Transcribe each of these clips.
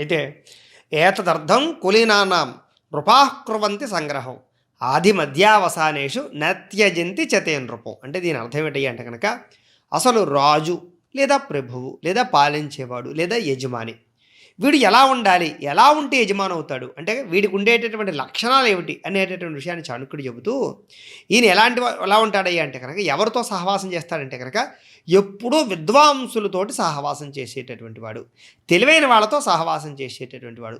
అయితే ఏతదర్థం కులీనానాం నృపాః కుర్వంతి సంగ్రహం ఆది మధ్యావసానేషు నత్యజంతి చతే నృపం. అంటే దీని అర్థం ఏంటి అంటే కనుక అసలు రాజు లేదా ప్రభువు లేదా పాలించేవాడు లేదా యజమాని వీడు ఎలా ఉండాలి, ఎలా ఉంటే యజమాని అవుతాడు అంటే వీడికి ఉండేటటువంటి లక్షణాలు ఏమిటి అనేటటువంటి విషయాన్ని చాణక్యుడు చెబుతూ ఈయన ఎలా ఉంటాడయ్యా అంటే కనుక ఎవరితో సహవాసం చేస్తాడంటే కనుక ఎప్పుడూ విద్వాంసులతోటి సహవాసం చేసేటటువంటి వాడు, తెలివైన వాళ్ళతో సహవాసం చేసేటటువంటి వాడు,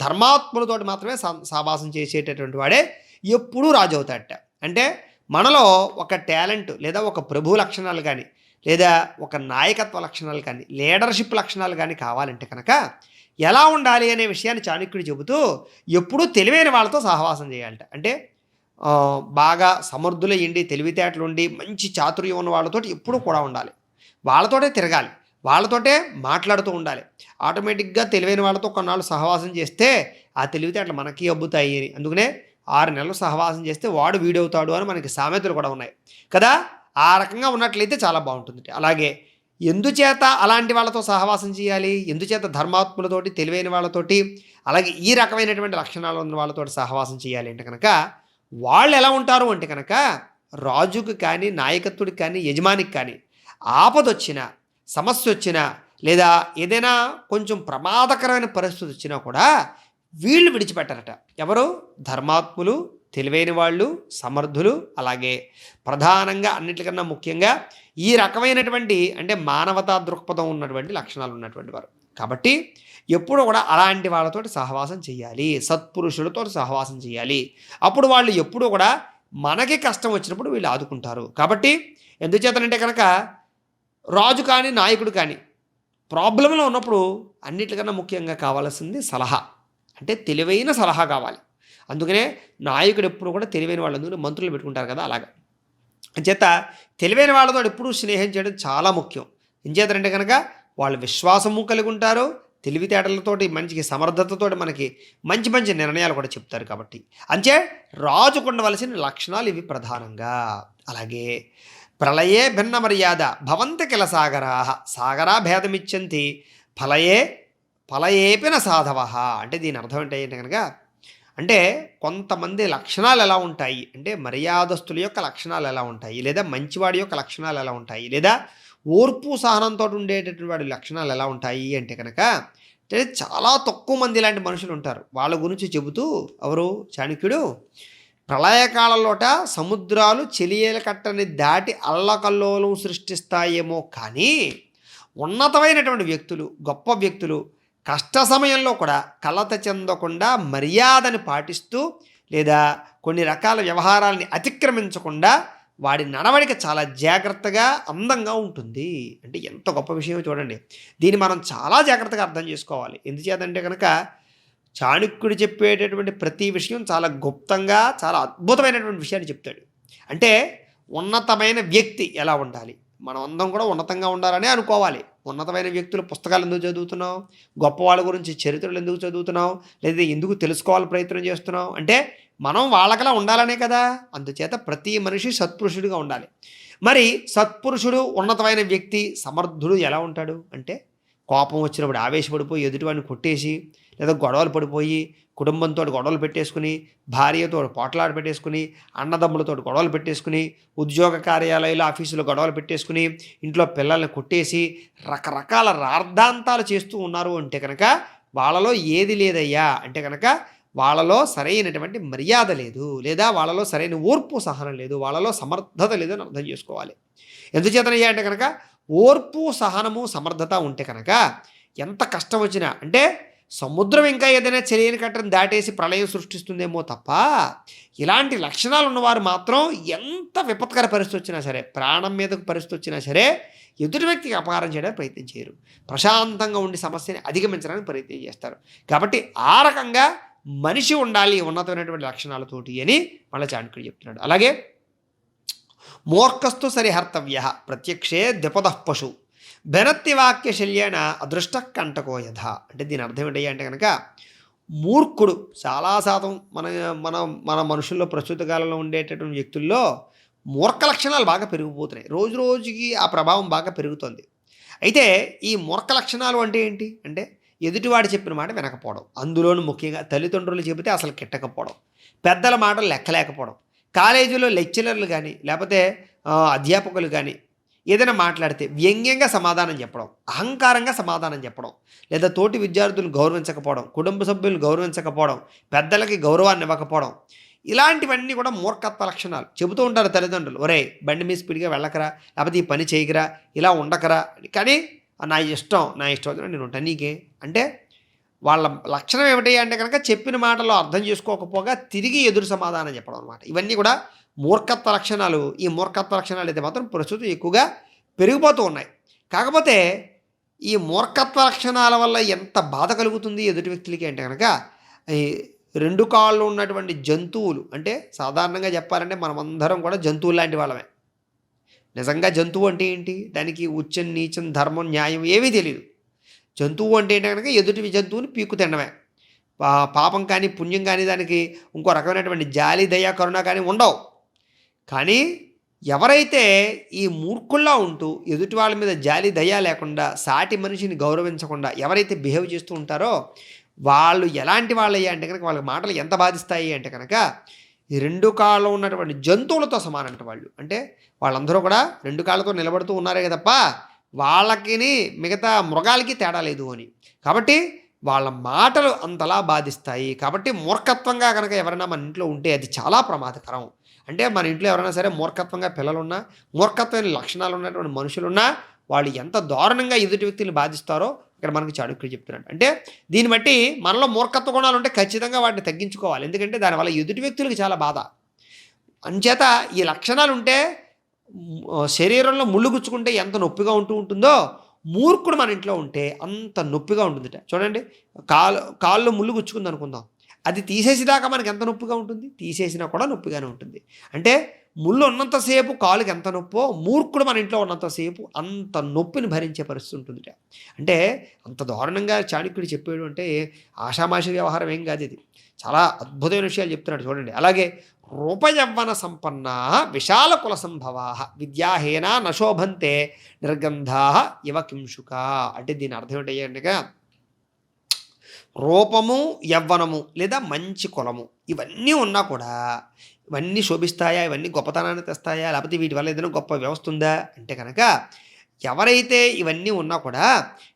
ధర్మాత్ములతోటి మాత్రమే సహవాసం చేసేటటువంటి వాడే ఎప్పుడూ రాజు అవుతాడట. అంటే మనలో ఒక టాలెంట్ లేదా ఒక ప్రభు లక్షణాలు కానీ లేదా ఒక నాయకత్వ లక్షణాలు కానీ లీడర్షిప్ లక్షణాలు కానీ కావాలంటే కనుక ఎలా ఉండాలి అనే విషయాన్ని చాణక్యుడు చెబుతూ ఎప్పుడూ తెలివైన వాళ్ళతో సహవాసం చేయాలట. అంటే బాగా సమర్థులయ్యండి, తెలివితేటలు ఉండి మంచి చాతుర్యం ఉన్న వాళ్ళతో ఎప్పుడూ కూడా ఉండాలి, వాళ్ళతోటే తిరగాలి, వాళ్ళతోటే మాట్లాడుతూ ఉండాలి. ఆటోమేటిక్గా తెలివైన వాళ్ళతో కొన్నాళ్ళు సహవాసం చేస్తే ఆ తెలివితేటలు మనకి అబ్బుతాయి అని. అందుకనే 6 నెలలు సహవాసం చేస్తే వాడు వీడవుతాడు అని మనకి సామెతలు కూడా ఉన్నాయి కదా. ఆ రకంగా ఉన్నట్లయితే చాలా బాగుంటుంది. అలాగే ఎందుచేత అలాంటి వాళ్ళతో సహవాసం చేయాలి, ఎందుచేత ధర్మాత్ములతోటి తెలివైన వాళ్ళతోటి అలాగే ఈ రకమైనటువంటి లక్షణాలు ఉన్న వాళ్ళతోటి సహవాసం చేయాలి అంటే కనుక వాళ్ళు ఎలా ఉంటారు అంటే కనుక రాజుకి కానీ నాయకత్వుడికి కానీ యజమానికి కానీ ఆపదొచ్చినా సమస్య వచ్చినా లేదా ఏదైనా కొంచెం ప్రమాదకరమైన పరిస్థితి వచ్చినా కూడా వీళ్ళు విడిచిపెట్టారట. ఎవరు? ధర్మాత్ములు, తెలివైన వాళ్ళు, సమర్థులు, అలాగే ప్రధానంగా అన్నిటికన్నా ముఖ్యంగా ఈ రకమైనటువంటి అంటే మానవతా దృక్పథం ఉన్నటువంటి లక్షణాలు ఉన్నటువంటి వారు. కాబట్టి ఎప్పుడు కూడా అలాంటి వాళ్ళతోటి సహవాసం చేయాలి, సత్పురుషులతో సహవాసం చేయాలి. అప్పుడు వాళ్ళు ఎప్పుడూ కూడా మనకి కష్టం వచ్చినప్పుడు వీళ్ళు ఆదుకుంటారు. కాబట్టి ఎందుచేతనంటే కనుక రాజు కానీ నాయకుడు కానీ ప్రాబ్లంలో ఉన్నప్పుడు అన్నిటికన్నా ముఖ్యంగా కావాల్సింది సలహా, అంటే తెలివైన సలహా కావాలి. అందుకనే నాయకుడు ఎప్పుడు కూడా తెలివైన వాళ్ళు, అందుకని మంత్రులు పెట్టుకుంటారు కదా అలాగా. అంచేత తెలివైన వాళ్ళతో ఎప్పుడూ స్నేహం చేయడం చాలా ముఖ్యం. ఎంచేతంటే కనుక వాళ్ళు విశ్వాసము కలిగి ఉంటారు, తెలివితేటలతోటి మంచి సమర్థతతోటి మనకి మంచి మంచి నిర్ణయాలు కూడా చెప్తారు. కాబట్టి అంచే రాజుకు ఉండవలసిన లక్షణాలు ఇవి ప్రధానంగా. అలాగే ప్రళయే భిన్న మర్యాద భవంతి కిల సాగరా, సాగరా భేదమిచ్చంతి ఫలయేపిన సాధవ. అంటే దీని అర్థం ఏంటంటే కనుక అంటే కొంతమంది లక్షణాలు ఎలా ఉంటాయి అంటే మర్యాదస్తుల యొక్క లక్షణాలు ఎలా ఉంటాయి, లేదా మంచివాడి యొక్క లక్షణాలు ఎలా ఉంటాయి, లేదా ఓర్పు సహనంతో ఉండేటటువంటి వాడి లక్షణాలు ఎలా ఉంటాయి అంటే కనుక అంటే చాలా తక్కువ మంది ఇలాంటి మనుషులు ఉంటారు. వాళ్ళ గురించి చెబుతూ ఎవరు చాణక్యుడు ప్రళయకాలంలోట సముద్రాలు చెలియల కట్టని దాటి అల్లకల్లోలం సృష్టిస్తాయేమో కానీ ఉన్నతమైనటువంటి వ్యక్తులు, గొప్ప వ్యక్తులు కష్ట సమయంలో కూడా కలత చెందకుండా మర్యాదని పాటిస్తూ లేదా కొన్ని రకాల వ్యవహారాలని అతిక్రమించకుండా వాడి నడవడిక చాలా జాగ్రత్తగా అందంగా ఉంటుంది. అంటే ఎంత గొప్ప విషయం చూడండి. దీన్ని మనం చాలా జాగ్రత్తగా అర్థం చేసుకోవాలి. ఎందుచేతంటే కనుక చాణక్యుడు చెప్పేటటువంటి ప్రతి విషయం చాలా గుప్తంగా చాలా అద్భుతమైనటువంటి విషయాన్ని చెప్తాడు. అంటే ఉన్నతమైన వ్యక్తి ఎలా ఉండాలి, మనం అందరం కూడా ఉన్నతంగా ఉండాలని అనుకోవాలి. ఉన్నతమైన వ్యక్తుల పుస్తకాలు ఎందుకు చదువుతున్నాం, గొప్ప వాళ్ళ గురించి చరిత్రలు ఎందుకు చదువుతున్నాం, లేదా ఎందుకు తెలుసుకోవాలని ప్రయత్నం చేస్తున్నాం అంటే మనం వాళ్ళకలా ఉండాలనే కదా. అందుచేత ప్రతి మనిషి సత్పురుషుడిగా ఉండాలి. మరి సత్పురుషుడు, ఉన్నతమైన వ్యక్తి, సమర్థుడు ఎలా ఉంటాడు అంటే కోపం వచ్చినప్పుడు ఆవేశపడిపోయి ఎదుటివాడిని కొట్టేసి లేదా గొడవలు పడిపోయి కుటుంబంతో గొడవలు పెట్టేసుకుని, భార్యతో పోట్లాడ పెట్టేసుకుని, అన్నదమ్ములతో గొడవలు పెట్టేసుకుని, ఉద్యోగ కార్యాలయాలు ఆఫీసులో గొడవలు పెట్టేసుకుని, ఇంట్లో పిల్లల్ని కొట్టేసి రకరకాల రార్థాంతాలు చేస్తూ ఉన్నారు అంటే కనుక వాళ్ళలో ఏది లేదయ్యా అంటే కనుక వాళ్ళలో సరైనటువంటి మర్యాద లేదు, లేదా వాళ్ళలో సరైన ఓర్పు సహనం లేదు, వాళ్ళలో సమర్థత లేదు అని అర్థం చేసుకోవాలి. ఎందుచేతనయ్యా అంటే కనుక ఓర్పు సహనము సమర్థత ఉంటే కనుక ఎంత కష్టం వచ్చినా అంటే సముద్రం ఇంకా ఏదైనా చెలియని కట్టని దాటేసి ప్రళయం సృష్టిస్తుందేమో తప్ప ఇలాంటి లక్షణాలు ఉన్నవారు మాత్రం ఎంత విపత్కర పరిస్థితి వచ్చినా సరే, ప్రాణం మీదకు పరిస్థితి వచ్చినా సరే ఎదుటి వ్యక్తికి అపకారం చేయడానికి ప్రయత్నం చేయరు. ప్రశాంతంగా ఉండి సమస్యని అధిగమించడానికి ప్రయత్నం చేస్తారు. కాబట్టి ఆ రకంగా మనిషి ఉండాలి ఉన్నతమైనటువంటి లక్షణాలతోటి అని మళ్ళీ చాణక్యుడు చెప్తున్నాడు. అలాగే మూర్ఖస్తు సరిహర్తవ్య ప్రత్యక్షే ద్విపద పశు బెనత్తి వాక్యశల్యేన అదృష్ట కంటకో యథ. అంటే దీని అర్థం ఏంటయ్యా అంటే కనుక మూర్ఖుడు చాలా శాతం మన మన మన మనుషుల్లో ప్రస్తుత కాలంలో ఉండేటటువంటి వ్యక్తుల్లో మూర్ఖ లక్షణాలు బాగా పెరిగిపోతున్నాయి. రోజు రోజుకి ఆ ప్రభావం బాగా పెరుగుతుంది. అయితే ఈ మూర్ఖ లక్షణాలు అంటే ఏంటి అంటే ఎదుటివాడు చెప్పిన మాట వినకపోవడం, అందులోనూ ముఖ్యంగా తల్లిదండ్రులు చెబితే అసలు కిట్టకపోవడం, పెద్దల మాటలు లెక్కలేకపోవడం, కాలేజీలో లెక్చరర్లు కానీ లేకపోతే అధ్యాపకులు కానీ ఏదైనా మాట్లాడితే వ్యంగ్యంగా సమాధానం చెప్పడం, అహంకారంగా సమాధానం చెప్పడం, లేదా తోటి విద్యార్థులు గౌరవించకపోవడం, కుటుంబ సభ్యులు గౌరవించకపోవడం, పెద్దలకి గౌరవాన్ని ఇవ్వకపోవడం, ఇలాంటివన్నీ కూడా మూర్ఖత్వ లక్షణాలు. చెబుతూ ఉంటారు తల్లిదండ్రులు, ఒరే బండి మీద స్పీడ్గా వెళ్ళకరా, లేకపోతే ఈ పని చేయకరా, ఇలా ఉండకరా, కానీ నా ఇష్టం నేను ఉంటాను నీకే అంటే వాళ్ళ లక్షణం ఏమిటి అంటే కనుక చెప్పిన మాటలో అర్థం చేసుకోకపోగా తిరిగి ఎదురు సమాధానం చెప్పడం అనమాట. ఇవన్నీ కూడా మూర్ఖత్వ లక్షణాలు. ఈ మూర్ఖత్వ లక్షణాలు అయితే మాత్రం ప్రస్తుతం ఎక్కువగా పెరిగిపోతూ ఉన్నాయి. కాకపోతే ఈ మూర్ఖత్వ లక్షణాల వల్ల ఎంత బాధ కలుగుతుంది ఎదుటి వ్యక్తులకి అంటే కనుక, ఈ రెండు కాళ్ళు ఉన్నటువంటి జంతువులు, అంటే సాధారణంగా చెప్పాలంటే మనమందరం కూడా జంతువులు లాంటి వాళ్ళమే. నిజంగా జంతువు అంటే ఏంటి, దానికి ఉచ్చం నీచం ధర్మం న్యాయం ఏమీ తెలియదు. జంతువు అంటే ఏంటి కనుక ఎదుటి జంతువుని పీక్కు తినడమే. పాపం కానీ పుణ్యం కానీ దానికి ఇంకో రకమైనటువంటి జాలి దయ కరుణ కానీ ఉండవు. కానీ ఎవరైతే ఈ మూర్ఖుల్లా ఉంటూ ఎదుటి వాళ్ళ మీద జాలి దయ లేకుండా సాటి మనిషిని గౌరవించకుండా ఎవరైతే బిహేవ్ చేస్తూ ఉంటారో వాళ్ళు ఎలాంటి వాళ్ళయ్యా అంటే కనుక వాళ్ళ మాటలు ఎంత బాధిస్తాయి అంటే కనుక ఈ రెండు కాళ్ళు ఉన్నటువంటి జంతువులతో సమానంట వాళ్ళు. అంటే వాళ్ళందరూ కూడా రెండు కాళ్ళతో నిలబడుతూ ఉన్నారే తప్ప వాళ్ళకి మిగతా మృగాలకి తేడా లేదు అని. కాబట్టి వాళ్ళ మాటలు అంతలా బాధిస్తాయి. కాబట్టి మూర్ఖత్వంగా కనుక ఎవరైనా మన ఇంట్లో ఉంటే అది చాలా ప్రమాదకరం. అంటే మన ఇంట్లో ఎవరైనా సరే మూర్ఖత్వంగా పిల్లలున్నా, మూర్ఖత్వమైన లక్షణాలు ఉన్నటువంటి మనుషులున్నా వాళ్ళు ఎంత దారుణంగా ఎదుటి వ్యక్తులు బాధిస్తారో ఇక్కడ మనకు చాణక్యుడు చెప్తున్నాడు. అంటే దీన్ని బట్టి మనలో మూర్ఖత్వ గుణాలు ఉంటే ఖచ్చితంగా వాటిని తగ్గించుకోవాలి. ఎందుకంటే దానివల్ల ఎదుటి వ్యక్తులకు చాలా బాధ. అంచేత ఈ లక్షణాలు ఉంటే శరీరంలో ముళ్ళు గుచ్చుకుంటే ఎంత నొప్పిగా ఉంటుందో మూర్ఖుడు మన ఇంట్లో ఉంటే అంత నొప్పిగా ఉంటుందిట. చూడండి, కాళ్ళు ముళ్ళు గుచ్చుకుంది అనుకుందాం, అది తీసేసేదాకా మనకి ఎంత నొప్పిగా ఉంటుంది, తీసేసినా కూడా నొప్పిగానే ఉంటుంది. అంటే ముళ్ళు ఉన్నంతసేపు కాలుకి ఎంత నొప్పో మూర్ఖుడు మన ఇంట్లో ఉన్నంతసేపు అంత నొప్పిని భరించే పరిస్థితి ఉంటుందిట. అంటే అంత దారుణంగా చాణక్యుడు చెప్పాడు అంటే ఆషామాషి వ్యవహారం ఏం కాదు, ఇది చాలా అద్భుతమైన విషయాలు చెప్తున్నాడు. చూడండి, అలాగే రూపయవ్వన సంపన్నా విశాల కుల సంభవా విద్యాహీనా నశోభంతే నిర్గంధా ఇవ కింశుక. అంటే దీని అర్థం ఏంటంటే రూపము యవ్వనము లేదా మంచి కులము ఇవన్నీ ఉన్నా కూడా ఇవన్నీ శోభిస్తాయా, ఇవన్నీ గొప్పతనాన్ని తెస్తాయా, లేకపోతే వీటి వల్ల ఏదైనా గొప్ప వ్యవస్థ ఉందా అంటే కనుక ఎవరైతే ఇవన్నీ ఉన్నా కూడా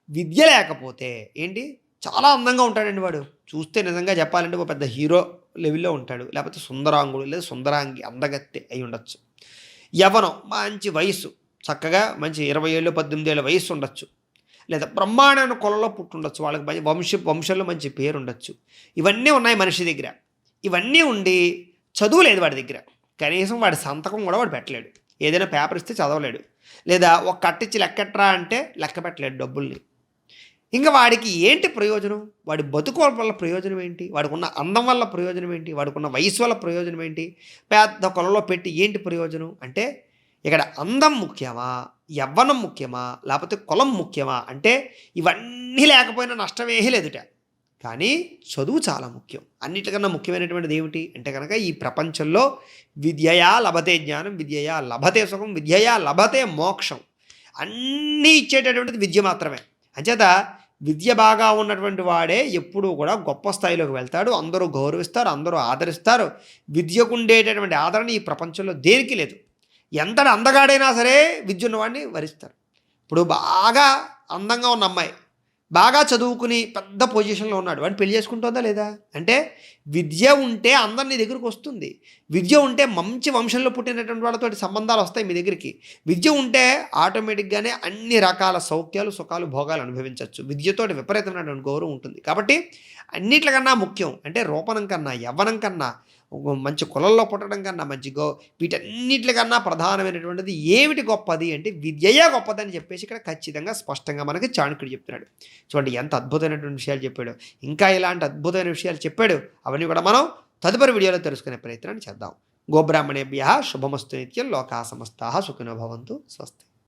విద్య లేకపోతే ఏంటి చాలా అందంగా ఉంటాడండి వాడు. చూస్తే నిజంగా చెప్పాలంటే ఒక పెద్ద హీరో లెవెల్లో ఉంటాడు, లేకపోతే సుందరాంగుడు లేదా సుందరాంగి అందగత్తె అయి ఉండొచ్చు. యవ్వనం మంచి వయసు, చక్కగా మంచి 20 ఏళ్ళు 18 ఏళ్ళ వయసు ఉండొచ్చు, లేదా బ్రహ్మాండమైన కులంలో పుట్టుండొచ్చు, వాళ్ళకి వంశంలో మంచి పేరు ఉండొచ్చు. ఇవన్నీ ఉన్నాయి మనిషి దగ్గర. ఇవన్నీ ఉండి చదువు లేదు వాడి దగ్గర, కనీసం వాడి సంతకం కూడా వాడు పెట్టలేడు, ఏదైనా పేపర్ ఇస్తే చదవలేడు, లేదా ఒక కట్టించి లెక్కట్రా అంటే లెక్క పెట్టలేడు డబ్బుల్ని. ఇంకా వాడికి ఏంటి ప్రయోజనం, వాడి బతుకు వల్ల ప్రయోజనం ఏంటి, వాడికి ఉన్న అందం వల్ల ప్రయోజనం ఏంటి, వాడికి ఉన్న వయసు వల్ల ప్రయోజనం ఏంటి, పెద్ద కులంలో పెట్టి ఏంటి ప్రయోజనం అంటే ఇక్కడ అందం ముఖ్యమా, యవ్వనం ముఖ్యమా, లేకపోతే కులం ముఖ్యమా అంటే ఇవన్నీ లేకపోయినా నష్టమేమీ లేదుట. కానీ చదువు చాలా ముఖ్యం. అన్నిటికన్నా ముఖ్యమైనటువంటిది ఏమిటి అంటే కనుక ఈ ప్రపంచంలో విద్యయా లభతే జ్ఞానం, విద్యయా లభతే సుఖం, విద్యయా లభతే మోక్షం. అన్నీ ఇచ్చేటటువంటిది విద్య మాత్రమే. అంచేత విద్య బాగా ఉన్నటువంటి వాడే ఎప్పుడూ కూడా గొప్ప స్థాయిలోకి వెళ్తాడు, అందరూ గౌరవిస్తారు, అందరూ ఆదరిస్తారు. విద్యకు ఉండేటటువంటి ఆదరణ ఈ ప్రపంచంలో దేనికి లేదు. ఎంతటి అందగాడైనా సరే విద్య ఉన్నవాడిని వరిస్తారు. ఇప్పుడు బాగా అందంగా ఉన్న అమ్మాయి బాగా చదువుకుని పెద్ద పొజిషన్లో ఉన్నాడు, వాడిని పెళ్లి చేసుకుంటుందా లేదా అంటే విద్య ఉంటే అందరినీ దగ్గరికి వస్తుంది. విద్య ఉంటే మంచి వంశంలో పుట్టినటువంటి వాళ్ళతో సంబంధాలు వస్తాయి మీ దగ్గరికి. విద్య ఉంటే ఆటోమేటిక్గానే అన్ని రకాల సౌఖ్యాలు సుఖాలు భోగాలు అనుభవించవచ్చు. విద్యతోటి విపరీతమైనటువంటి గౌరవం ఉంటుంది. కాబట్టి అన్నిట్లకన్నా ముఖ్యం అంటే రూపణం కన్నా, యవ్వనం కన్నా, మంచి కులంలో పుట్టడం కన్నా, వీటన్నిటికన్నా ప్రధానమైనటువంటిది ఏమిటి గొప్పది అంటే విద్యయే గొప్పదని చెప్పేసి ఇక్కడ ఖచ్చితంగా స్పష్టంగా మనకి చాణక్యుడు చెప్తున్నాడు. చూడండి ఎంత అద్భుతమైనటువంటి విషయాలు చెప్పాడు. ఇంకా ఇలాంటి అద్భుతమైన విషయాలు చెప్పాడు. అవన్నీ కూడా మనం తదుపరి వీడియోలో తెలుసుకునే ప్రయత్నాన్ని చేద్దాం. గోబ్రాహ్మణేభ్యః శుభమస్తు నిత్యం, లోకాః సమస్తాః సుఖినో భవంతు. స్వస్తి.